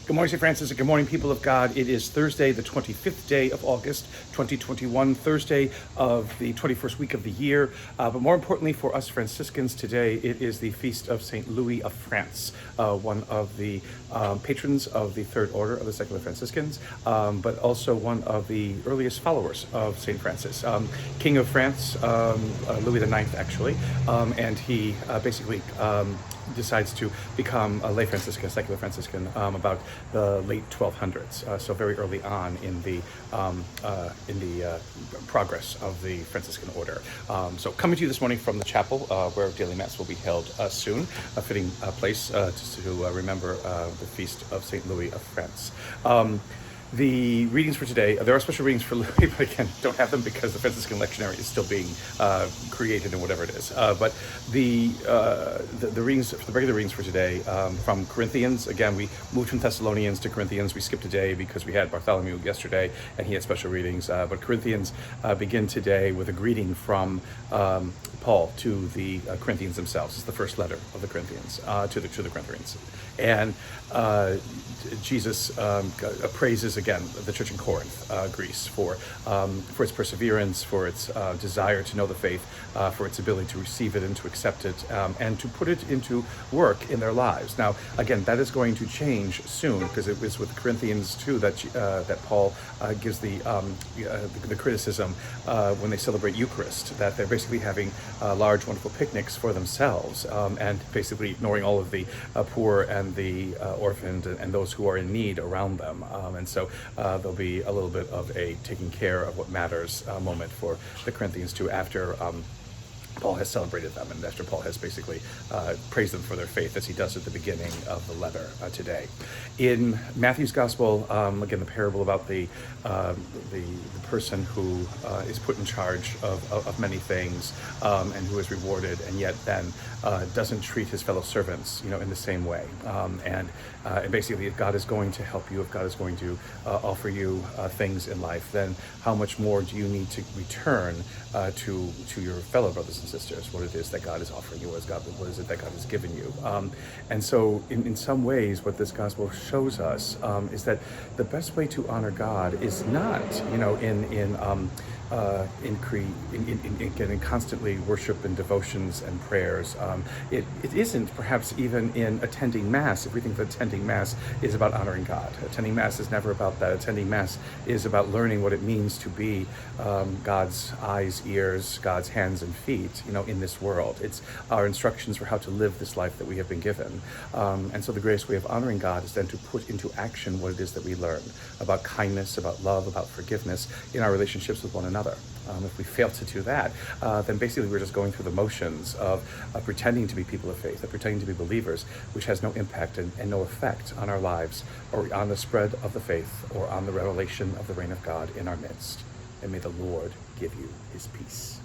Good morning, St. Francis, and good morning, people of God. It is Thursday, the 25th day of August, 2021, Thursday of the 21st week of the year. But more importantly for us Franciscans today, it is the feast of St. Louis of France, one of the patrons of the Third Order of the Secular Franciscans, but also one of the earliest followers of St. Francis. King of France, Louis IX, actually, and he basically decides to become a lay Franciscan, a secular Franciscan, about the late 1200s, so very early on in the progress of the Franciscan order. So coming to you this morning from the chapel, where daily mass will be held soon, a fitting place just to remember the feast of St. Louis of France. The readings for today, there are special readings for Louis, but again, don't have them because the Franciscan lectionary is still being created and whatever it is. But the readings, the regular readings for today, from Corinthians, again, we moved from Thessalonians to Corinthians. We skipped a day because we had Bartholomew yesterday and he had special readings. But Corinthians begin today with a greeting from Paul to the Corinthians themselves. It's the first letter of the Corinthians, to the Corinthians. And Jesus praises again the church in Corinth, Greece, for its perseverance, for its desire to know the faith, for its ability to receive it and to accept it, and to put it into work in their lives. Now, again, that is going to change soon, because it was with the Corinthians too that Paul gives the criticism when they celebrate Eucharist, that they're basically having large, wonderful picnics for themselves, and basically ignoring all of the poor and the orphaned and those who are in need around them. And so there'll be a little bit of a taking care of what matters moment for the Corinthians too, after Paul has celebrated them and after Paul has basically praised them for their faith, as he does at the beginning of the letter today. In Matthew's Gospel, again, the parable about the person who is put in charge of many things and who is rewarded, and yet then doesn't treat his fellow servants, in the same way. And basically, if God is going to help you, if God is going to offer you things in life, then how much more do you need to return to your fellow brothers and sisters, what it is that God is offering you, what is it that God has given you. And so in some ways, what this gospel shows us is that the best way to honor God is not, in constantly worship and devotions and prayers. It isn't perhaps even in attending Mass, if we think that attending Mass is about honoring God. Attending Mass is never about that. Attending Mass is about learning what it means to be God's eyes, ears, God's hands and feet, in this world. It's our instructions for how to live this life that we have been given. And so the greatest way of honoring God is then to put into action what it is that we learn about kindness, about love, about forgiveness in our relationships with one another. If we fail to do that, then basically we're just going through the motions of pretending to be people of faith, of pretending to be believers, which has no impact and no effect on our lives, or on the spread of the faith, or on the revelation of the reign of God in our midst. And may the Lord give you his peace.